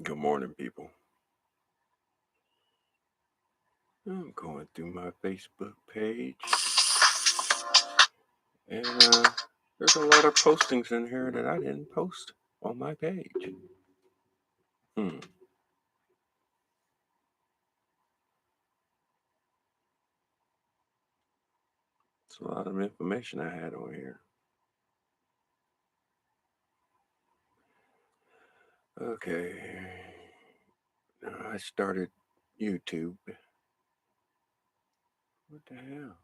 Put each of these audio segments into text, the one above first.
Good morning, people. I'm going through my Facebook page, and there's a lot of postings in here that I didn't post on my page. Hmm. It's a lot of information I had on here. Okay. Now I started YouTube. What the hell?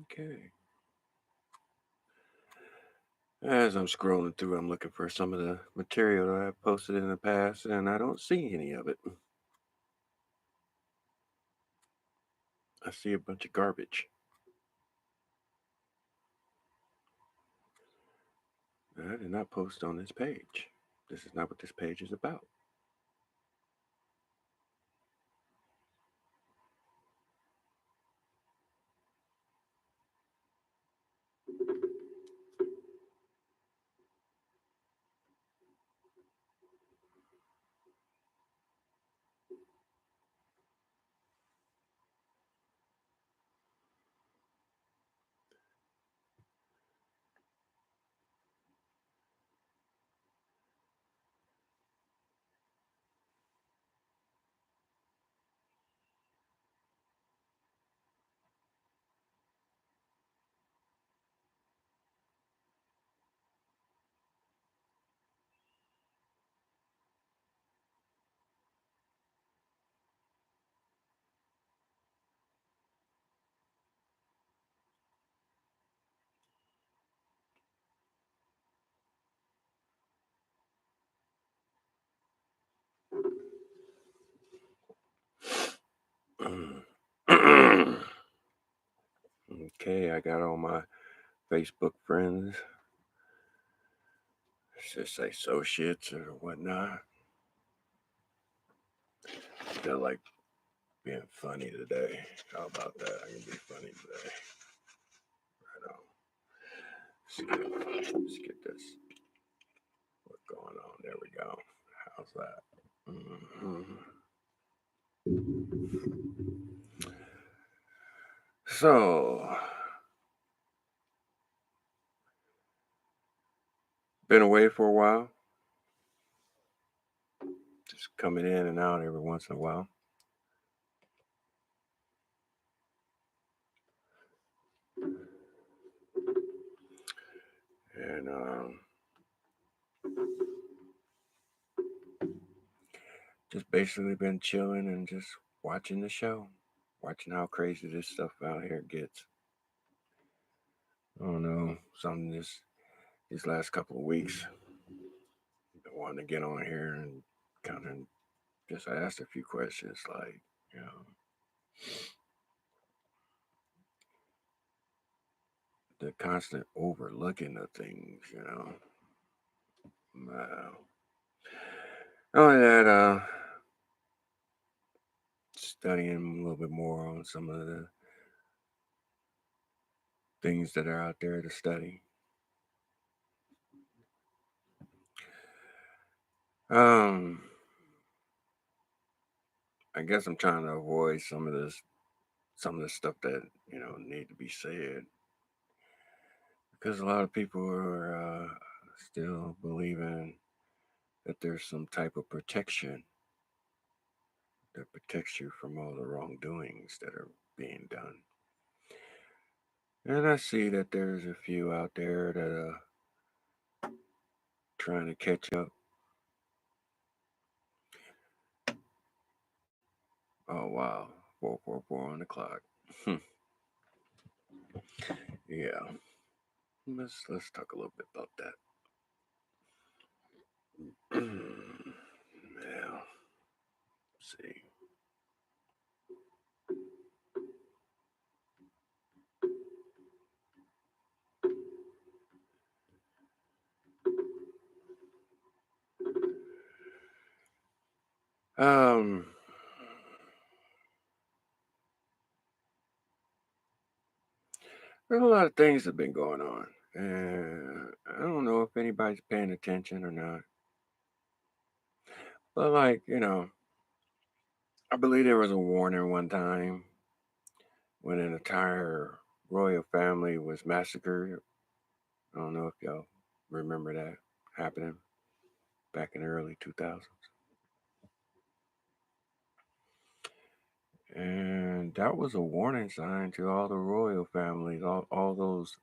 Okay. As I'm scrolling through, I'm looking for some of the material that I posted in the past, and I don't see any of it. I see a bunch of garbage. I did not post on this page. This is not what this page is about. Okay, I got all my Facebook friends. Let's just say associates or whatnot. I feel like being funny today. How about that? I can be funny today. Right on. Let's get this. What's going on? There we go. How's that? So, been away for a while. Just coming in and out every once in a while. And just basically been chilling and just watching the show. Watching how crazy this stuff out here gets. I don't know, something these last couple of weeks. Been wanting to get on here and kind of just ask a few questions, like, you know, the constant overlooking of things, you know. Only that, studying a little bit more on some of the things that are out there to study. Um, I guess I'm trying to avoid some of the stuff that need to be said, because a lot of people are still believing that there's some type of protection that protects you from all the wrongdoings that are being done. And I see that there's a few out there that are trying to catch up. Oh wow, 444 on the clock. Yeah, let's talk a little bit about that. Now, see. Um, there's a lot of things that have been going on, and I don't know if anybody's paying attention or not. But like, I believe there was a warning one time when an entire royal family was massacred. I don't know if y'all remember that happening back in the early 2000s. And that was a warning sign to all the royal families, all those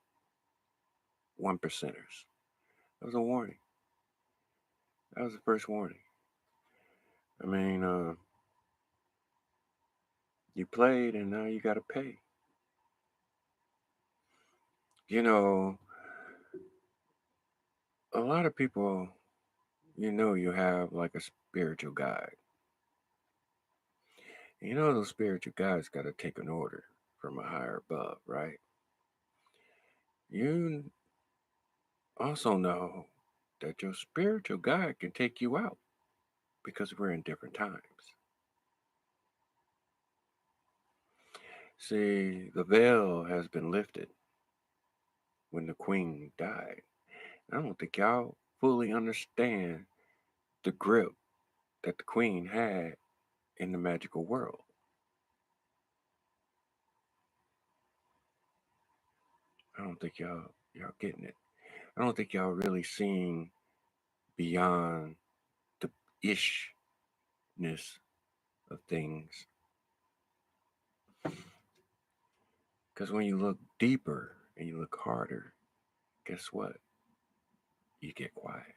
one percenters. That was a warning. That was the first warning. I mean, you played and now you got to pay. You know, a lot of people, you have like a spiritual guide. Those spiritual guides got to take an order from a higher above, right? You also know that your spiritual guide can take you out because we're in different times. See, the veil has been lifted when the queen died. I don't think y'all fully understand the grip that the queen had in the magical world. I don't think y'all getting it. I don't think y'all really seeing beyond the ishness of things. Because when you look deeper and you look harder, guess what? You get quiet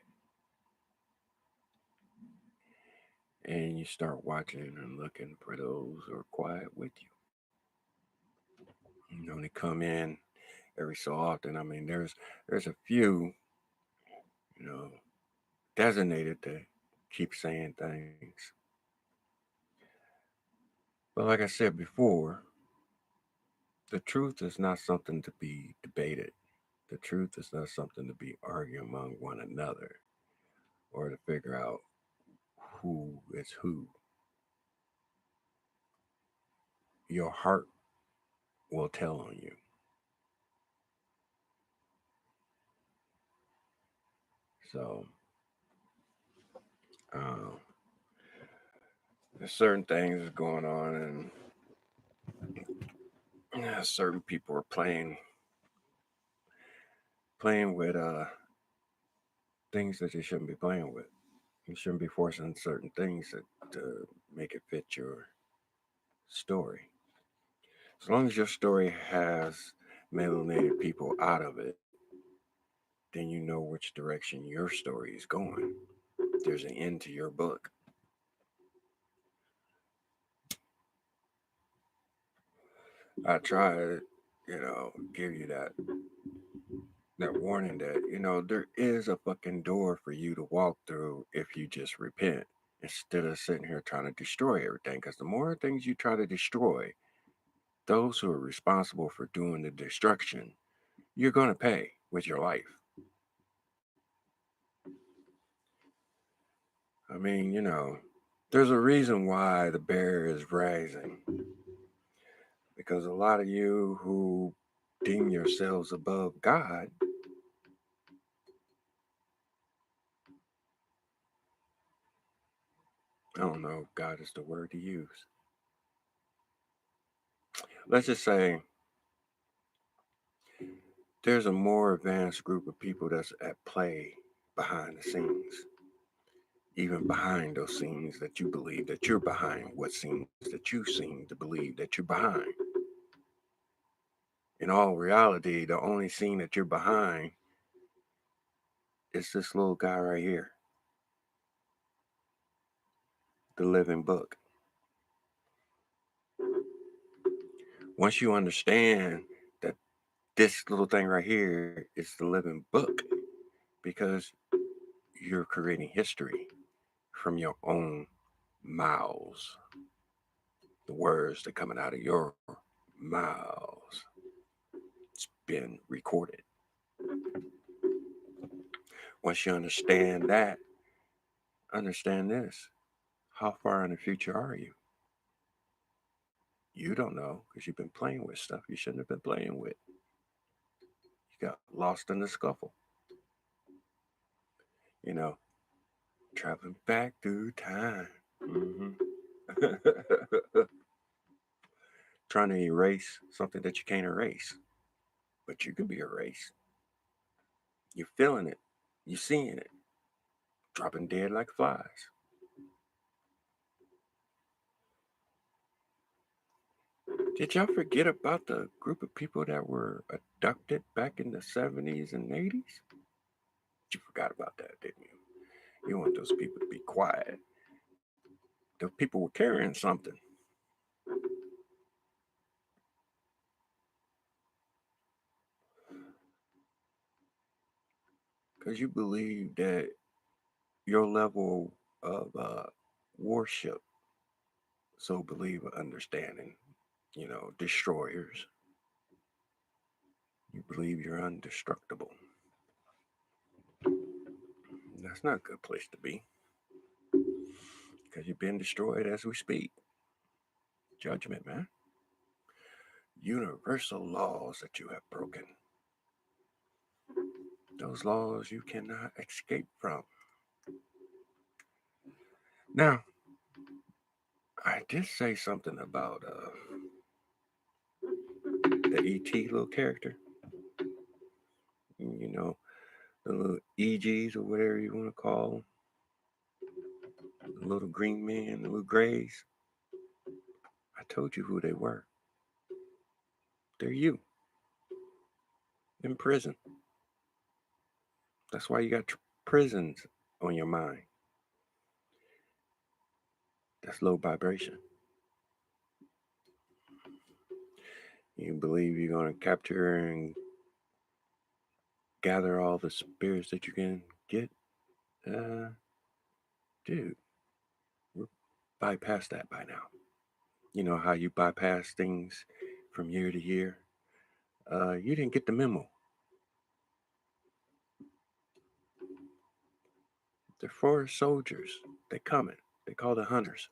and you start watching and looking for those who are quiet with you. They come in every so often. I mean, there's a few, you know, designated to keep saying things. But like I said before, the truth is not something to be debated. The truth is not something to be argued among one another or to figure out who is who. Your heart will tell on you. So, um, there's certain things going on, and certain people are playing with things that you shouldn't be playing with. You shouldn't be forcing certain things to make it fit your story. As long as your story has melanated people out of it, then you know which direction your story is going. There's an end to your book. I try to, give you that warning that, there is a fucking door for you to walk through if you just repent instead of sitting here trying to destroy everything. Because the more things you try to destroy, those who are responsible for doing the destruction, you're going to pay with your life. I mean, there's a reason why the bear is rising. Because a lot of you who deem yourselves above God, I don't know if God is the word to use. Let's just say there's a more advanced group of people that's at play behind the scenes, even behind those scenes that you believe that you're behind, what scenes that you seem to believe that you're behind. In all reality, the only scene that you're behind is this little guy right here, the living book. Once you understand that this little thing right here is the living book, because you're creating history from your own mouths, the words that are coming out of your mouths. It's been recorded. Once you understand that, understand this. How far in the future are you? You don't know because you've been playing with stuff you shouldn't have been playing with. You got lost in the scuffle. You know, traveling back through time. Hmm. Trying to erase something that you can't erase, but you can be erased. You're feeling it. You're seeing it. Dropping dead like flies. Did y'all forget about the group of people that were abducted back in the 70s and 80s? You forgot about that, didn't you? You want those people to be quiet. Those people were carrying something. Because you believe that your level of worship, so believe understanding, destroyers. You believe you're undestructible. That's not a good place to be because you've been destroyed as we speak. Judgment, man. Universal laws that you have broken. Those laws you cannot escape from. Now, I did say something about the ET little character. You know, the little EGs or whatever you want to call them. The little green men, the little grays. I told you who they were. They're you in prison. That's why you got prisons on your mind. That's low vibration. You believe you're going to capture and gather all the spirits that you can get? Uh, Dude, we're bypass that by now. You know how you bypass things from year to year? You didn't get the memo. The forest soldiers, they coming. They call the hunters.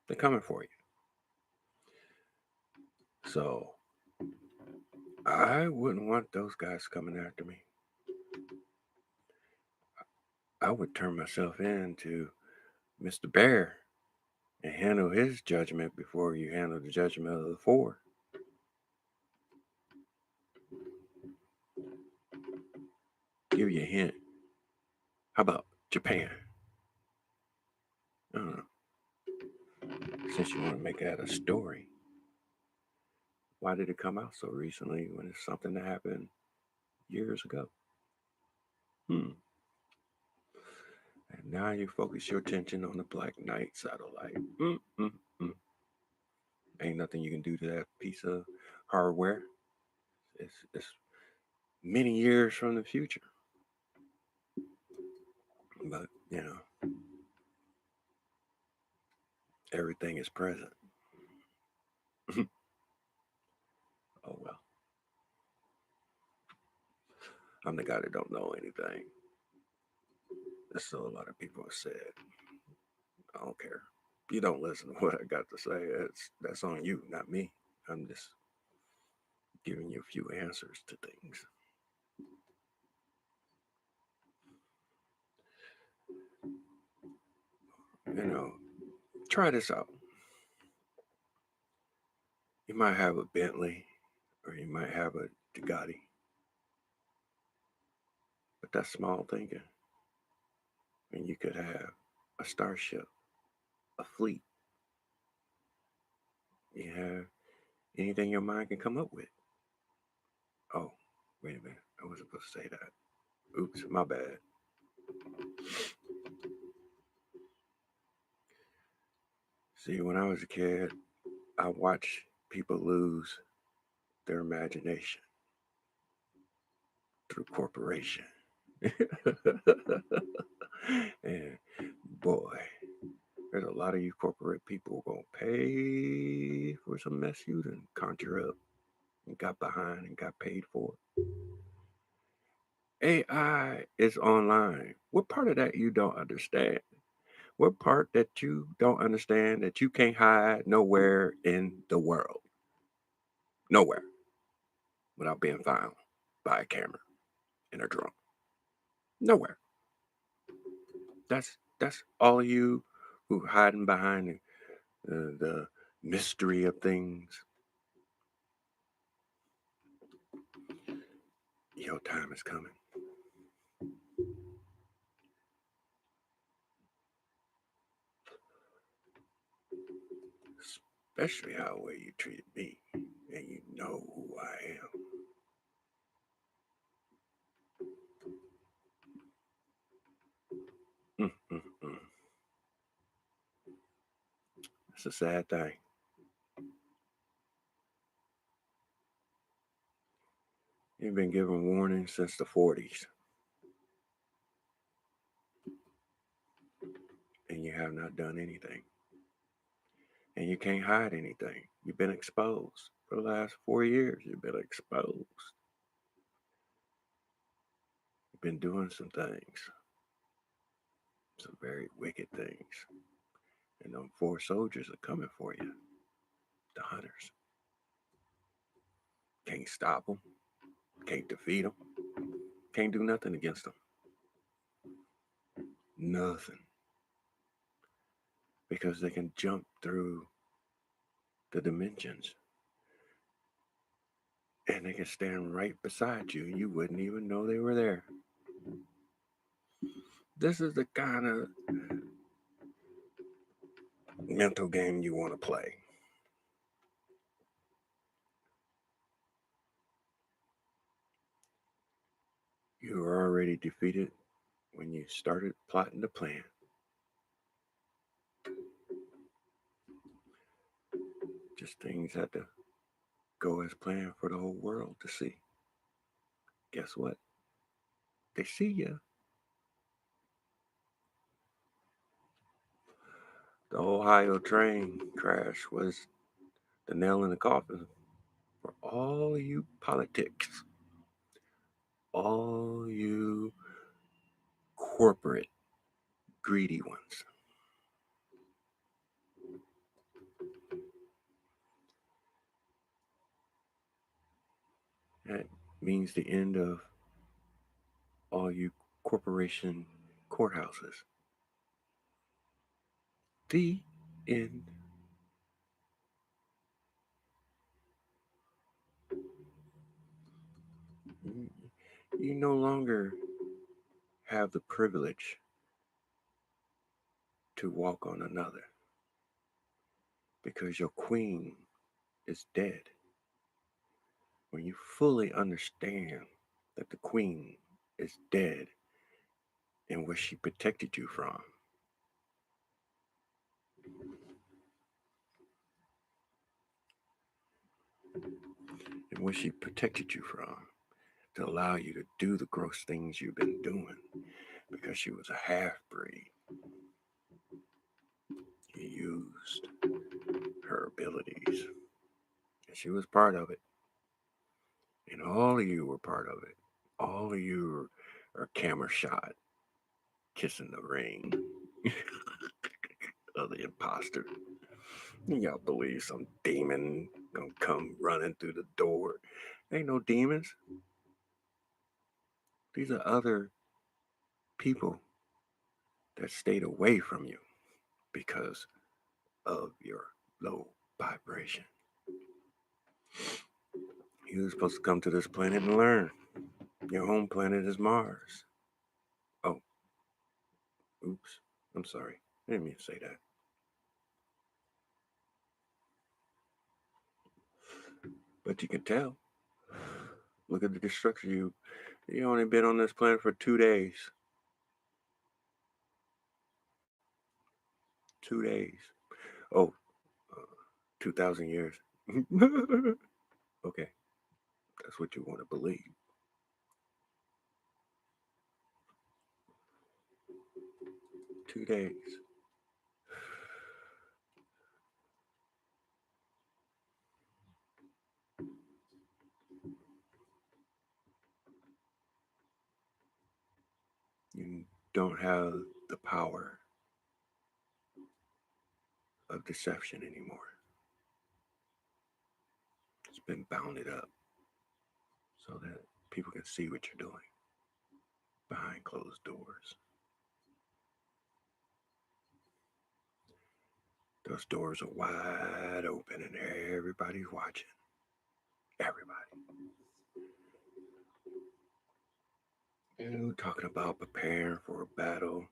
They're coming for you. So I wouldn't want those guys coming after me. I would turn myself in to Mr. Bear and handle his judgment before you handle the judgment of the four. Give you a hint. How about Japan? I don't know. Since you want to make that a story, why did it come out so recently when it's something that happened years ago? Hmm. And now you focus your attention on the Black Knight satellite. Mm. Ain't nothing you can do to that piece of hardware. It's many years from the future. But, everything is present. Oh, well. I'm the guy that don't know anything. That's still a lot of people have said. I don't care. You don't listen to what I got to say. That's on you, not me. I'm just giving you a few answers to things. You know, try this out. You might have a Bentley or you might have a Bugatti, but that's small thinking. And you could have a starship, a fleet. You have anything your mind can come up with. Oh, wait a minute. I wasn't supposed to say that. Oops, my bad. See, when I was a kid, I watched people lose their imagination through corporation. And boy, there's a lot of you corporate people gonna pay for some mess you done conjure up and got behind and got paid for. AI is online. What part of that you don't understand? What part that you don't understand that you can't hide nowhere in the world? Nowhere without being found by a camera in a drone. Nowhere. That's all of you who hiding behind the mystery of things. Your time is coming. Especially how way you treated me, and you know who I am. Mm. It's a sad thing. You've been given warnings since the 40s, and you have not done anything. And you can't hide anything. You've been exposed for the last 4 years. You've been exposed. You've been doing some things, some very wicked things. And them four soldiers are coming for you, the hunters. Can't stop them, can't defeat them, can't do nothing against them. Nothing. Because they can jump through the dimensions and they can stand right beside you. You wouldn't even know they were there. This is the kind of mental game you want to play. You were already defeated when you started plotting the plan. Just things had to go as planned for the whole world to see. Guess what? They see you. The Ohio train crash was the nail in the coffin for all you politics, all you corporate greedy ones. That means the end of all you corporation courthouses. The end. You no longer have the privilege to walk on another because your queen is dead. When you fully understand that the queen is dead and what she protected you from, and what she protected you from to allow you to do the gross things you've been doing because she was a half breed. You used her abilities, and she was part of it. And all of you were part of it. All of you are camera shot, kissing the ring of the imposter. Y'all believe some demon gonna come running through the door. Ain't no demons. These are other people that stayed away from you because of your low vibration. You were supposed to come to this planet and learn. Your home planet is Mars. Oh, oops. I'm sorry. I didn't mean to say that. But you can tell. Look at the destruction. You only been on this planet for 2 days. 2 days. Oh, uh, 2,000 years. Okay, that's what you want to believe. 2 days. You don't have the power of deception anymore. It's been bounded up so that people can see what you're doing behind closed doors. Those doors are wide open and everybody's watching. Everybody. Talking about preparing for a battle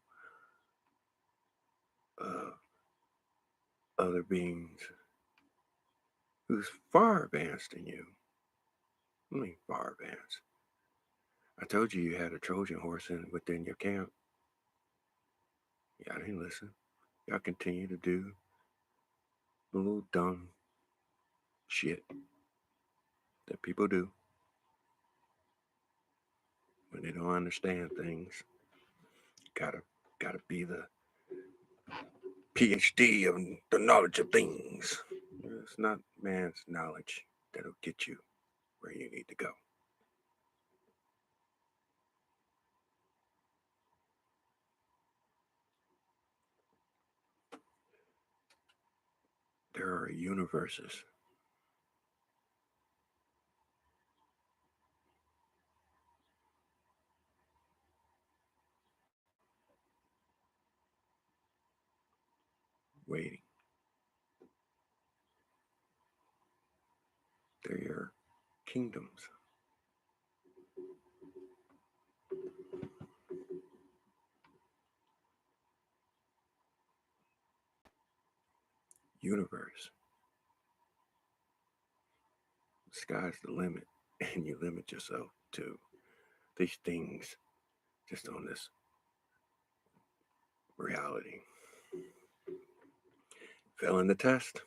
of other beings who's far advanced than you. I mean, far advanced. I told you you had a Trojan horse within your camp. Y'all didn't listen. Y'all continue to do the little dumb shit that people do when they don't understand things. Gotta be the PhD of the knowledge of things. It's not man's knowledge that'll get you where you need to go. There are universes waiting. They're your kingdoms. Universe. The sky's the limit, and you limit yourself to these things just on this reality. Failing the test.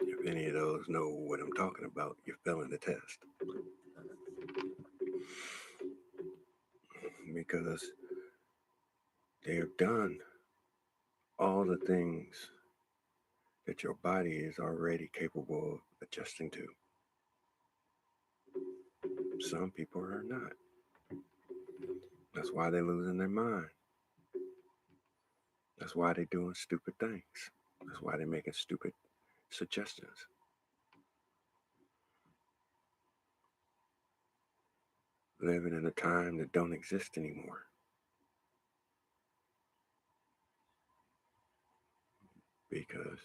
If any of those know what I'm talking about, you're failing the test. Because they have done all the things that your body is already capable of adjusting to. Some people are not. That's why they're losing their mind. That's why they're doing stupid things. That's why they're making stupid suggestions. Living in a time that don't exist anymore. Because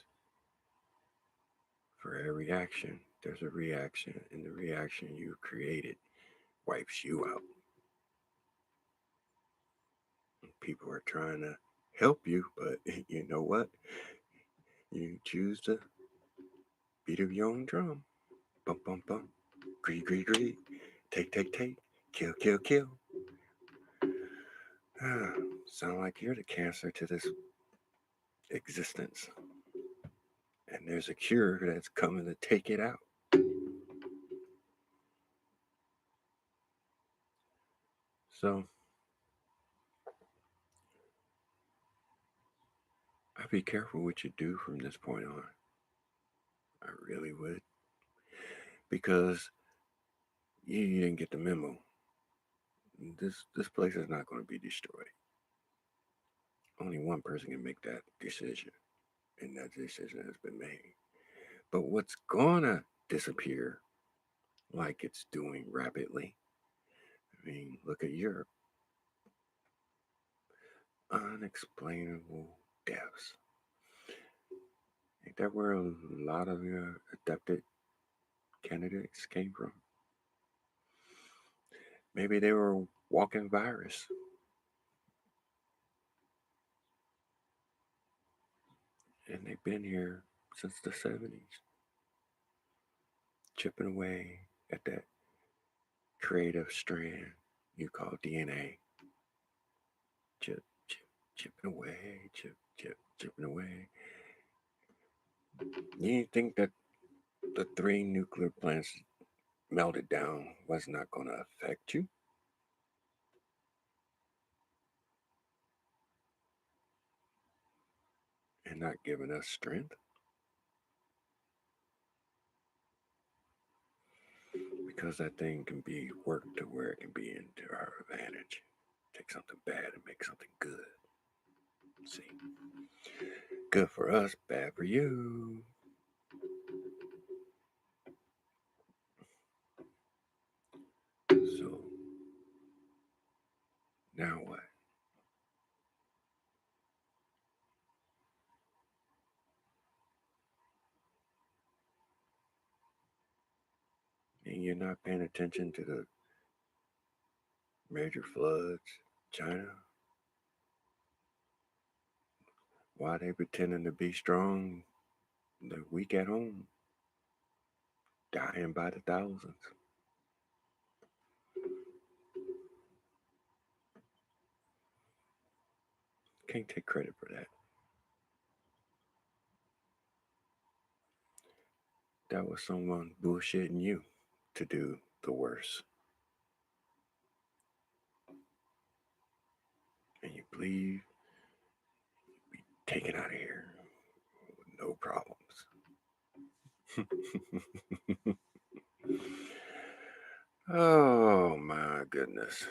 for every action, there's a reaction, and the reaction you created wipes you out. People are trying to help you, but you know what? You choose to beat of your own drum. Bum, bum, bum. Greed, greed, greed. Take, take, take. Kill, kill, kill. Sound like you're the cancer to this existence. And there's a cure that's coming to take it out. So I'd be careful what you do from this point on. I really would. Because you didn't get the memo. This place is not going to be destroyed. Only one person can make that decision. And that decision has been made. But what's gonna disappear like it's doing rapidly? I mean, look at Europe. Unexplainable deaths. Ain't that where a lot of your adopted candidates came from? Maybe they were walking virus. And they've been here since the 70s, chipping away at that creative strand you call DNA. Chip, chip, chipping away, chipping away. You think that the three nuclear plants melted down was not going to affect you? And not giving us strength? Because that thing can be worked to where it can be into our advantage. Take something bad and make something good. for us, bad for you. So, now what? And you're not paying attention to the major floods, China? Why they pretending to be strong? They're weak at home, dying by the thousands. Can't take credit for that. That was someone bullshitting you to do the worst. And you believe be taken out of here with no problems. Oh my goodness.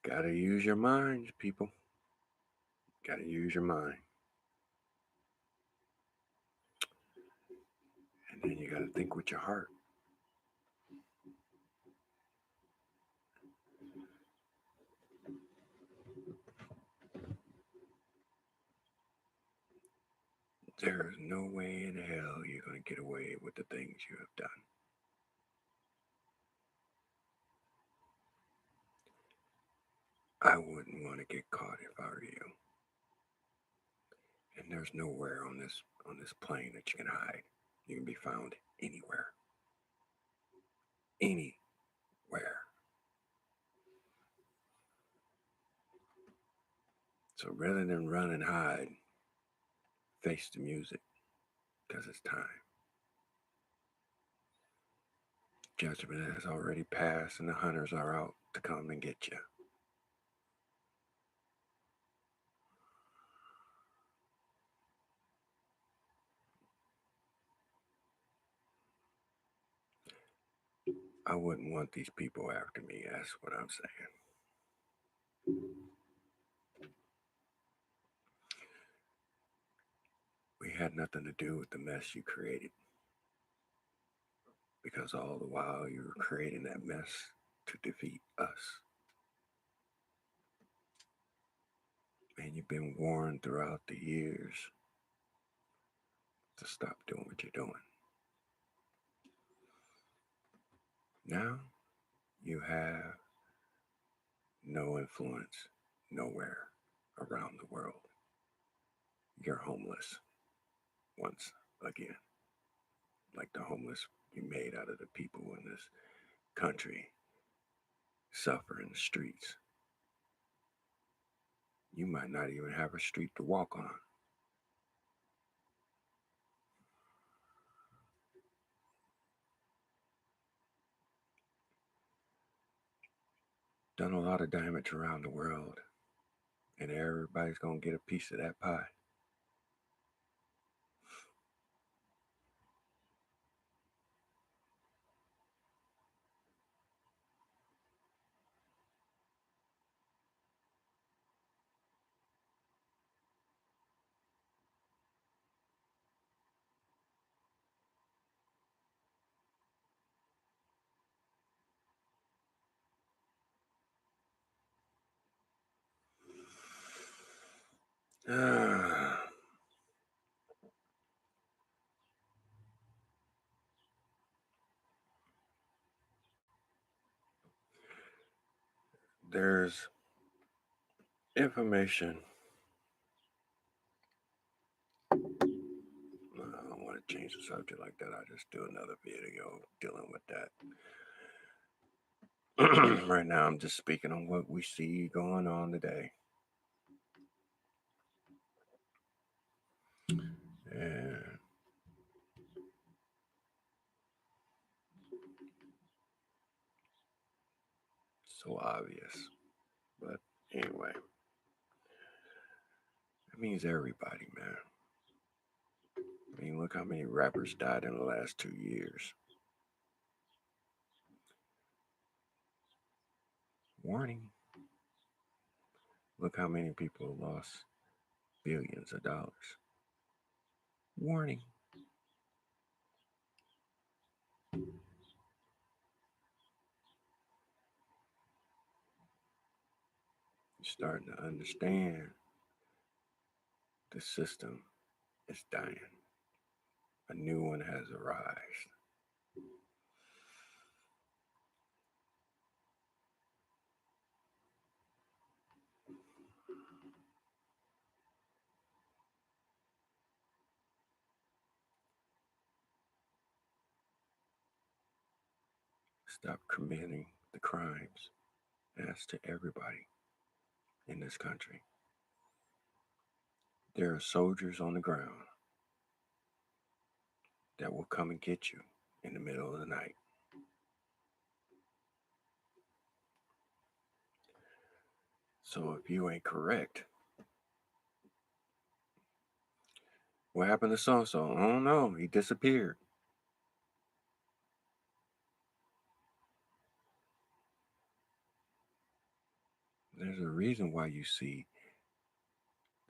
Gotta use your minds, people. Gotta use your mind. And then you gotta think with your heart. There is no way in hell you're gonna get away with the things you have done. I wouldn't want to get caught if I were you. And there's nowhere on this plane that you can hide. You can be found anywhere. Anywhere. So rather than run and hide, face the music, because it's time. Judgment has already passed, and the hunters are out to come and get you. I wouldn't want these people after me, that's what I'm saying. We had nothing to do with the mess you created. Because all the while you were creating that mess to defeat us. And you've been warned throughout the years to stop doing what you're doing. Now you have no influence nowhere around the world. You're homeless once again, like the homeless you made out of the people in this country suffer in the streets. You might not even have a street to walk on. Done a lot of damage around the world, and everybody's gonna get a piece of that pie. There's information. I don't want to change the subject like that. I'll just do another video dealing with that. Right now, I'm just speaking on what we see going on today. And so obvious. But anyway, it means everybody, man. I mean, look how many rappers died in the last 2 years. Warning. Look how many people lost billions of dollars. Warning. You're starting to understand the system is dying. A new one has arisen. Stop committing the crimes as to everybody in this country. There are soldiers on the ground that will come and get you in the middle of the night. So if you ain't correct, what happened to so-and-so? I don't know. He disappeared. There's a reason why you see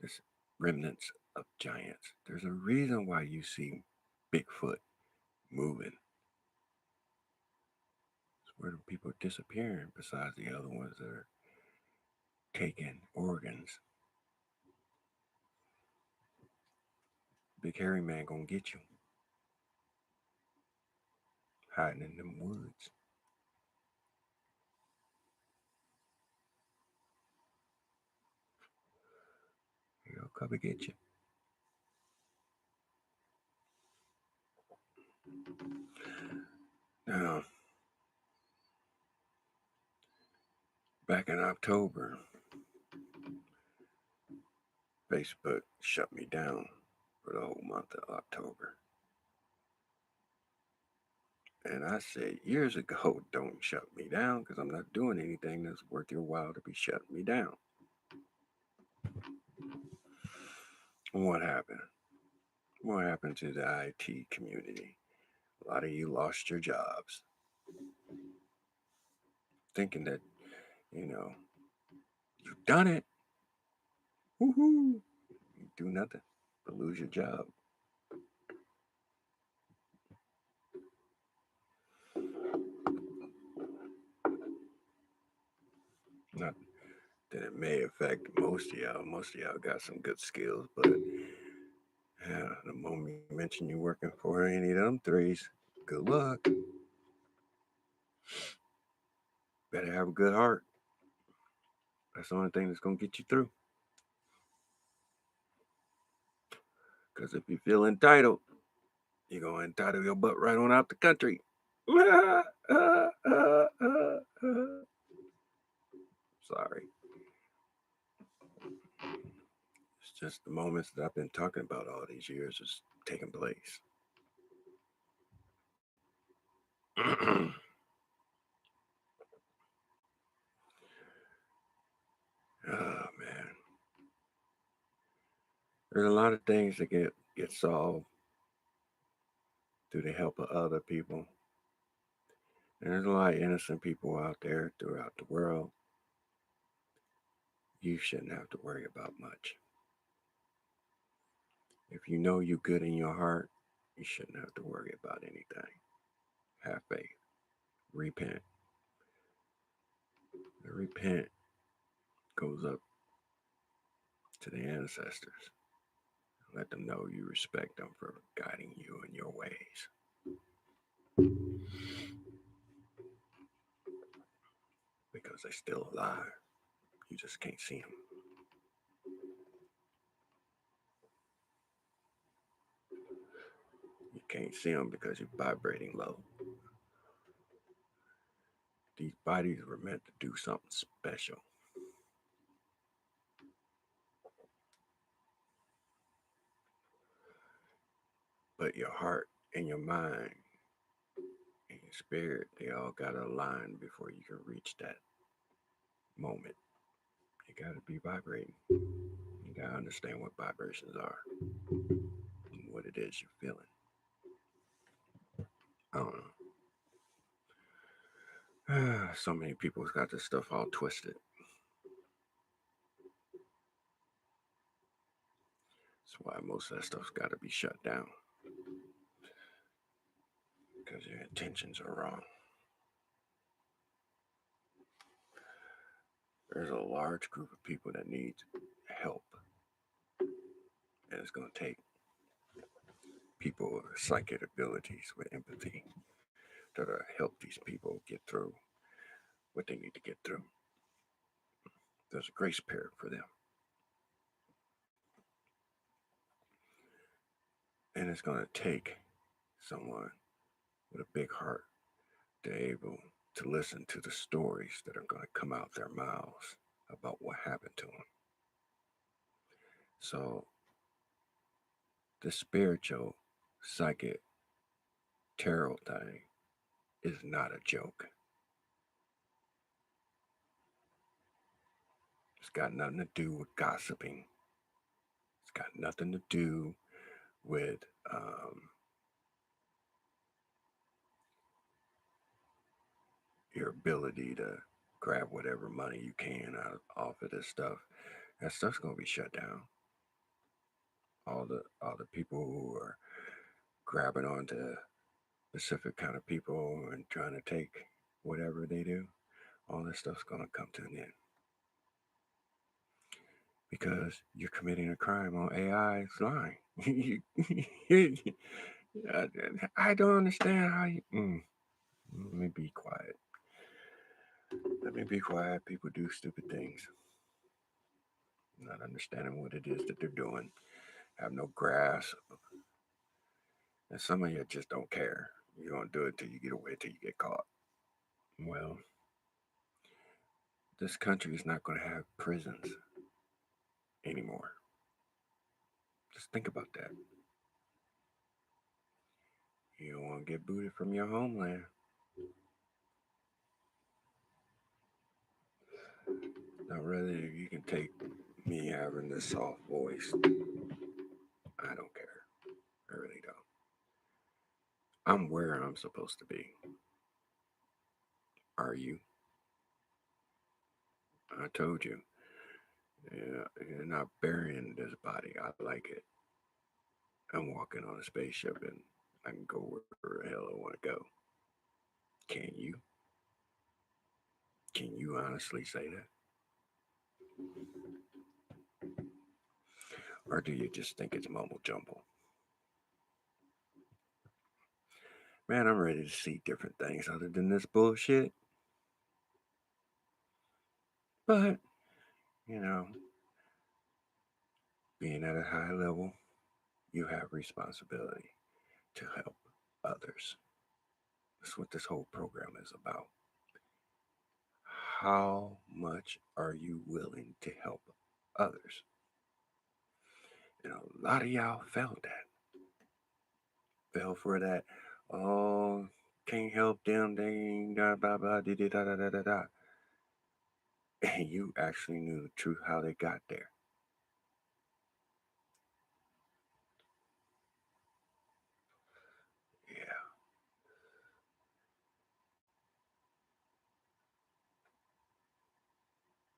this remnants of giants. There's a reason why you see Bigfoot moving. It's where the people disappearing besides the other ones that are taking organs. Big hairy man gonna get you. Hiding in them woods. He'll come and get you. Now, back in October, Facebook shut me down for the whole month of October. And I said years ago, don't shut me down because I'm not doing anything that's worth your while to be shutting me down. What happened? What happened to the IT community? A lot of you lost your jobs thinking that, you've done it. Woohoo! You do nothing but lose your job. Not that it may affect most of y'all. Most of y'all got some good skills, but yeah, the moment you mention you working for any of them threes, good luck. Better have a good heart. That's the only thing that's gonna get you through. Because if you feel entitled, you're gonna entitle your butt right on out the country. Sorry. It's just the moments that I've been talking about all these years is taking place. Oh man. There's a lot of things that get solved through the help of other people. And there's a lot of innocent people out there throughout the world. You shouldn't have to worry about much. If you know you're good in your heart, you shouldn't have to worry about anything. Have faith. Repent. The repent goes up to the ancestors. Let them know you respect them for guiding you in your ways. Because they're still alive. You just can't see them. You can't see them because you're vibrating low. These bodies were meant to do something special. But your heart and your mind and your spirit, they all got to align before you can reach that moment. You got to be vibrating. You got to understand what vibrations are and what it is you're feeling. I don't know. So many people's got this stuff all twisted. why most of that stuff's got to be shut down because your intentions are wrong. There's a large group of people that needs help, and it's going to take people with psychic abilities with empathy to help these people get through what they need to get through. There's a grace period for them. And it's going to take someone with a big heart to be able to listen to the stories that are going to come out their mouths about what happened to them. So the spiritual psychic tarot thing is not a joke. It's got nothing to do with gossiping. It's got nothing to do with your ability to grab whatever money you can off of this stuff. That stuff's gonna be shut down. All the people who are grabbing onto specific kind of people and trying to take whatever they do, all this stuff's gonna come to an end. Because you're committing a crime on AI's line. I don't understand how you. Let me be quiet. Let me be quiet. People do stupid things. Not understanding what it is that they're doing. Have no grasp. And some of you just don't care. You're going to do it till you get away, till you get caught. Well, this country is not going to have prisons anymore. Just think about that. You don't want to get booted from your homeland. Now, whether you can take me having this soft voice, I don't care. I really don't. I'm where I'm supposed to be. Are you? I told you. Yeah, you're not burying this body. I like it. I'm walking on a spaceship and I can go where the hell I want to go. Can you? Can you honestly say that? Or do you just think it's mumble jumble? Man, I'm ready to see different things other than this bullshit. But, you know, being at a high level, you have responsibility to help others. That's what this whole program is about. How much are you willing to help others? And a lot of y'all felt that. Fell for that. Oh, can't help them. They ain't da blah blah da da da da da da. And you actually knew the truth how they got there. Yeah,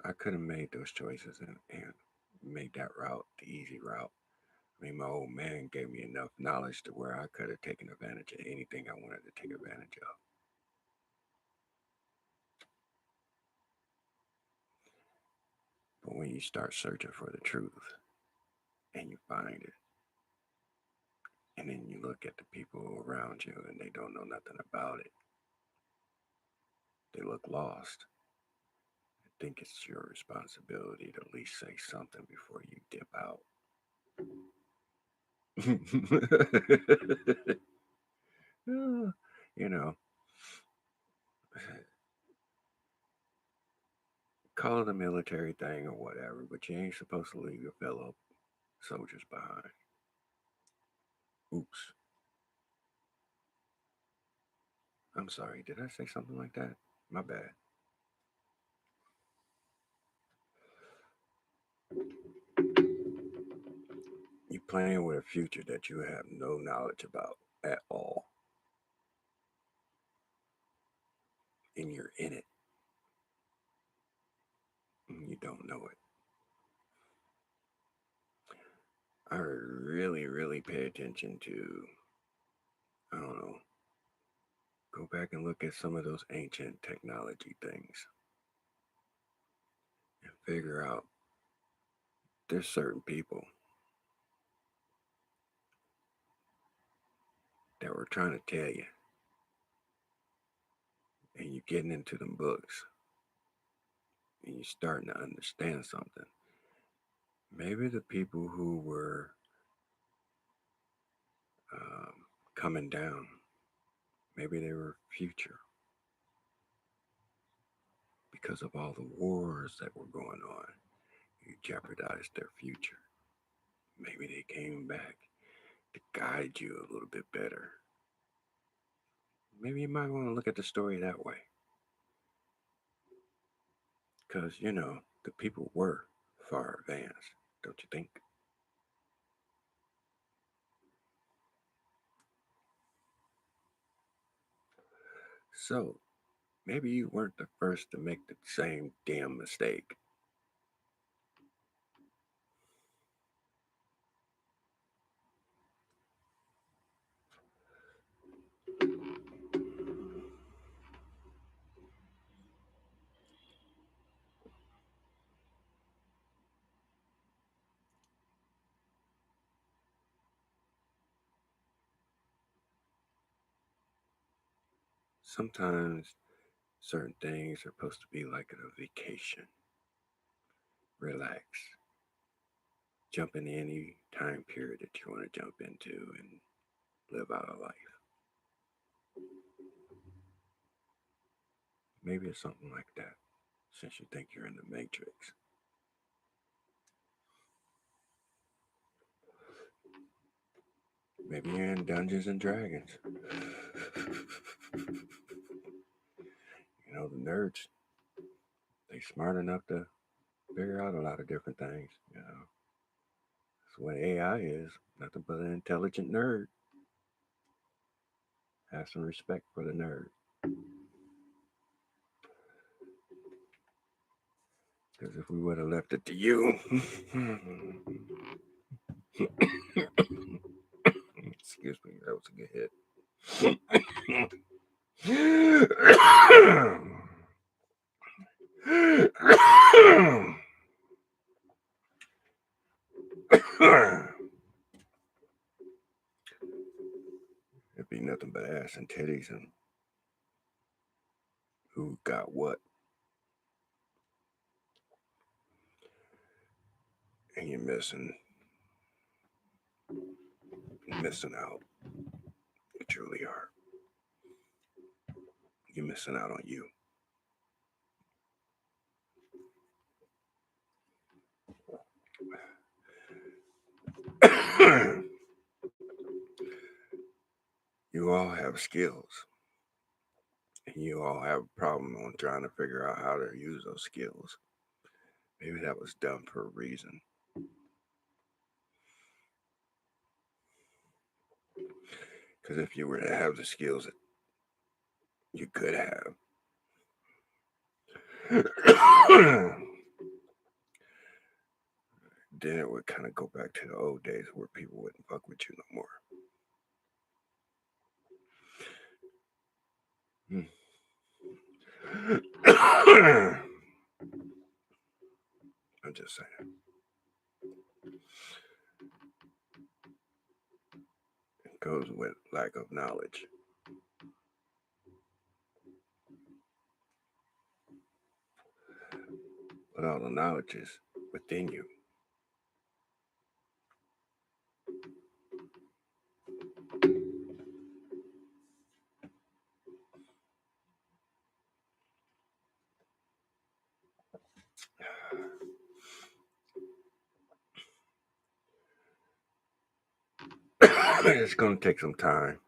I could have made those choices and made that route the easy route. I mean, my old man gave me enough knowledge to where I could have taken advantage of anything I wanted to take advantage of. But when you start searching for the truth and you find it, and then you look at the people around you and they don't know nothing about it, they look lost. I think it's your responsibility to at least say something before you dip out. You know, call it a military thing or whatever, but you ain't supposed to leave your fellow soldiers behind. Oops. I'm sorry. Did I say something like that? My bad. You playing with a future that you have no knowledge about at all. And you're in it. And you don't know it. I really, really pay attention to, I don't know, go back and look at some of those ancient technology things and figure out there's certain people that were trying to tell you, and you're getting into them books and you're starting to understand something. Maybe the people who were um, coming down, maybe they were future because of all the wars that were going on. You jeopardized their future. Maybe they came back to guide you a little bit better. Maybe you might want to look at the story that way. Because, the people were far advanced, don't you think? So, maybe you weren't the first to make the same damn mistake. Sometimes certain things are supposed to be like a vacation. Relax. Jump in any time period that you want to jump into and live out a life. Maybe it's something like that, since you think you're in the Matrix. Maybe you're in Dungeons and Dragons. The nerds, they smart enough to figure out a lot of different things. That's what AI is. Nothing but an intelligent nerd. Have some respect for the nerd. Because if we would have left it to you, excuse me, that was a good hit. It'd be nothing but ass and titties and who got what. And you're missing out. You truly are. You're missing out on you. You all have skills, and you all have a problem on trying to figure out how to use those skills. Maybe that was done for a reason. Because if you were to have the skills that you could have, then it would kind of go back to the old days where people wouldn't fuck with you no more. I'm just saying. It goes with lack of knowledge. But all the knowledge is within you. It's going to take some time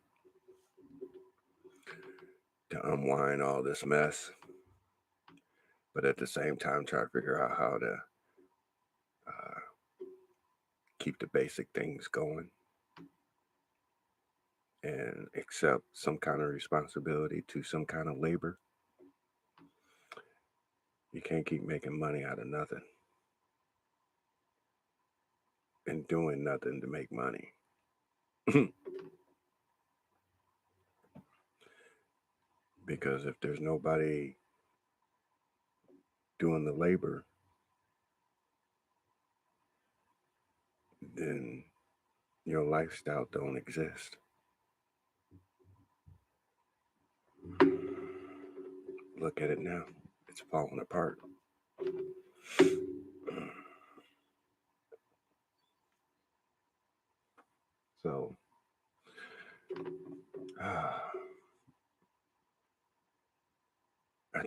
to unwind all this mess, but at the same time, try to figure out how to uh, keep the basic things going and accept some kind of responsibility to some kind of labor. You can't keep making money out of nothing. and doing nothing to make money. Because if there's nobody doing the labor, then your lifestyle don't exist. Look at it now. It's falling apart. So, I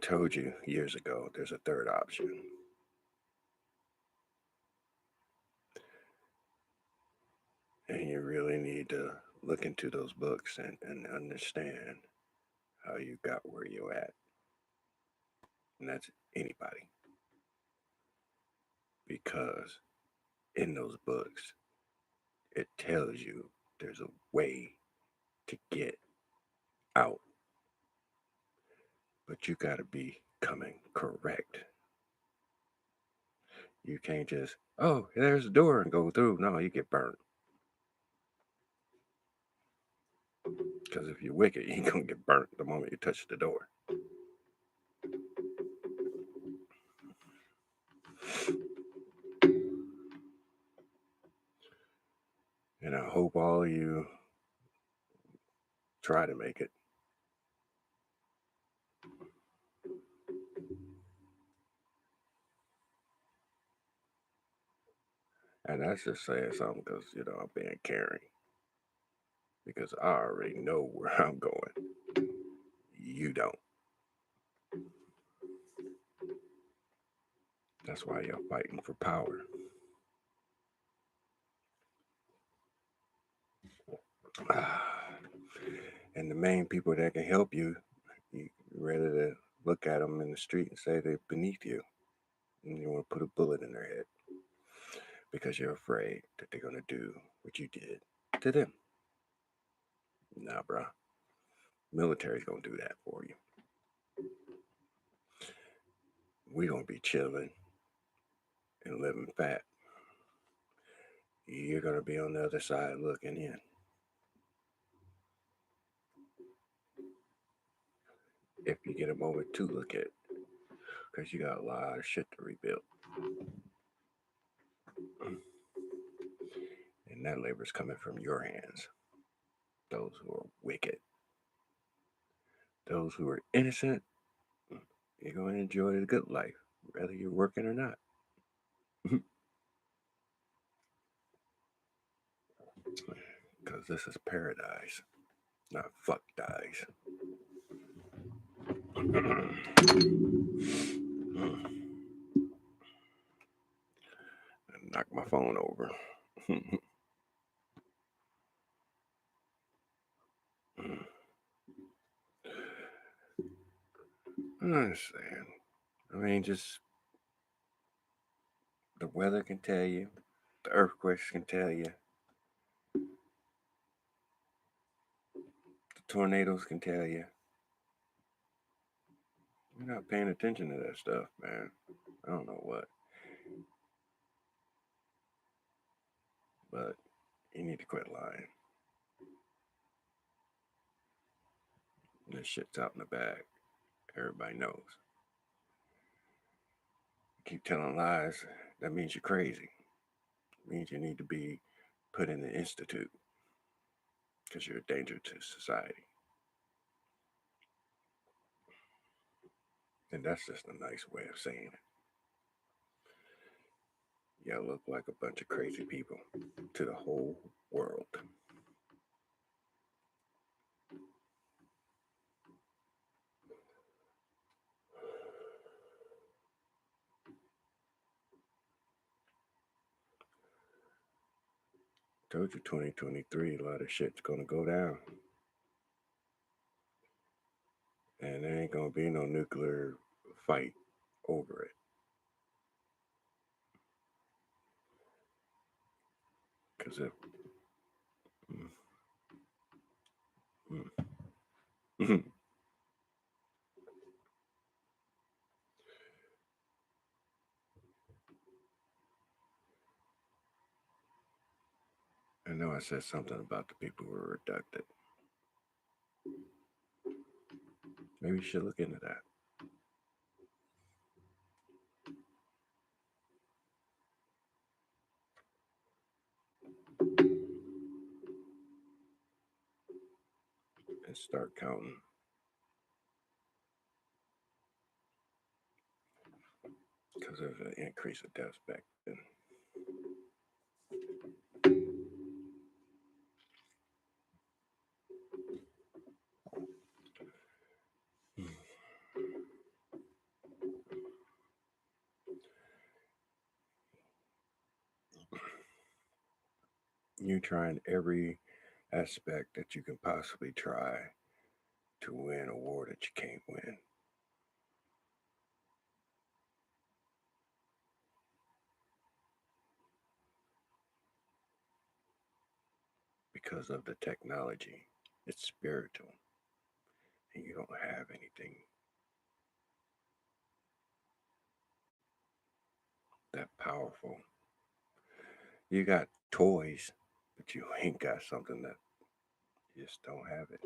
told you years ago there's a third option. And you really need to look into those books and understand how you got where you're at. And that's anybody. Because in those books, it tells you there's a way to get out. But you got to be coming correct. You can't just, oh, there's a door and go through. No, you get burnt. Because if you're wicked, you're going to get burnt the moment you touch the door. And I hope all of you try to make it. And that's just saying something because, I'm being caring. Because I already know where I'm going. You don't. That's why you're fighting for power. And the main people that can help you, you ready to look at them in the street and say they're beneath you. And you want to put a bullet in their head because you're afraid that they're going to do what you did to them. Nah, bro. Military's going to do that for you. We going to be chilling and living fat. You're going to be on the other side looking in. If you get a moment to look at, because you got a lot of shit to rebuild. And that labor is coming from your hands. Those who are wicked. Those who are innocent, you're going to enjoy the good life, whether you're working or not. Because this is paradise, not fuck dies. Knock my phone over. I understand. I mean, just the weather can tell you, the earthquakes can tell you, the tornadoes can tell you. You're not paying attention to that stuff, man. I don't know what. But you need to quit lying. This shit's out in the bag. Everybody knows. Keep telling lies, that means you're crazy. It means you need to be put in the institute because you're a danger to society. And that's just a nice way of saying it. Y'all look like a bunch of crazy people to the whole world. Told you 2023, a lot of shit's gonna go down. And there ain't gonna be no nuclear fight over it. Because if. know I said something about the people who were abducted. Maybe you should look into that. And start counting. Because there's an increase of deaths back then. You trying every aspect that you can possibly try to win a war that you can't win. Because of the technology. It's spiritual. And you don't have anything that powerful. You got toys, but you ain't got something that you just don't have it.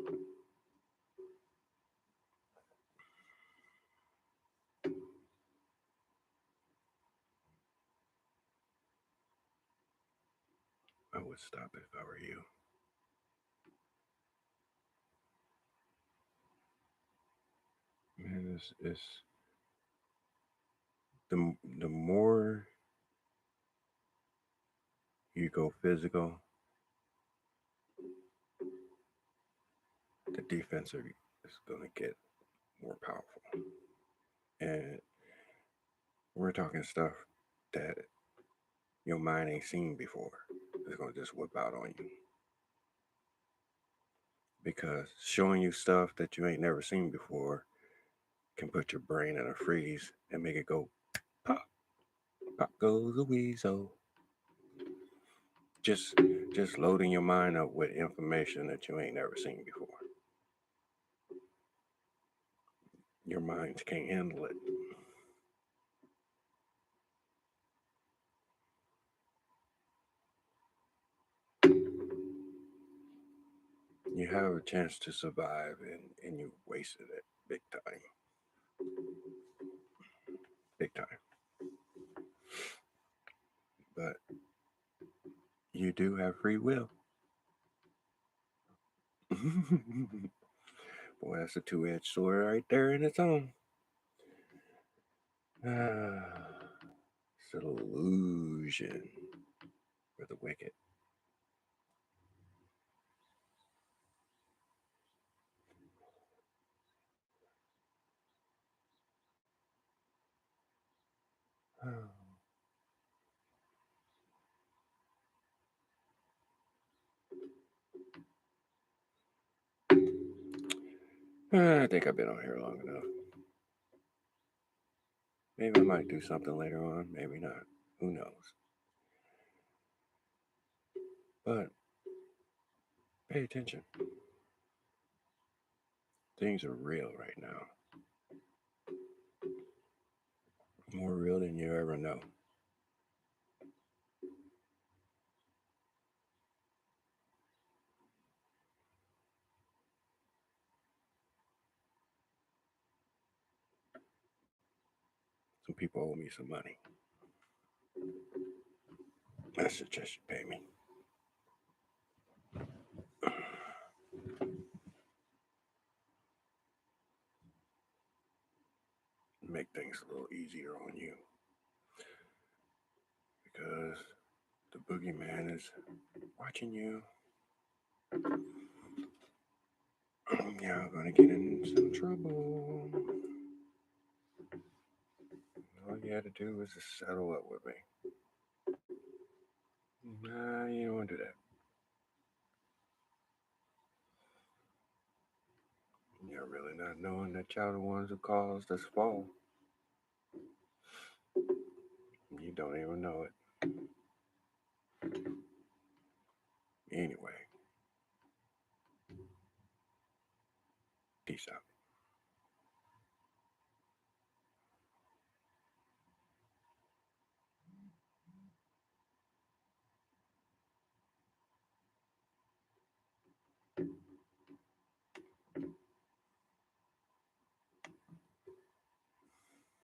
I would stop if I were you. Man, it's the more you go physical, the defensive is going to get more powerful. And we're talking stuff that your mind ain't seen before. It's going to just whip out on you. Because showing you stuff that you ain't never seen before can put your brain in a freeze and make it go pop. Pop goes the weasel. Just loading your mind up with information that you ain't never seen before. Your minds can't handle it. You have a chance to survive and you wasted it big time. Big time. But you do have free will. Boy, that's a two-edged sword right there in its own. It's an illusion for the wicked. I think I've been on here long enough. Maybe I might do something later on. Maybe not. Who knows? But pay attention. Things are real right now. More real than you ever know. Some people owe me some money. I suggest you pay me. Make things a little easier on you. Because the boogeyman is watching you. You're gonna get in some trouble. All you had to do was just settle up with me. Nah, you don't want to do that. You're really not knowing that y'all the ones who caused this fall. You don't even know it. Anyway, peace out.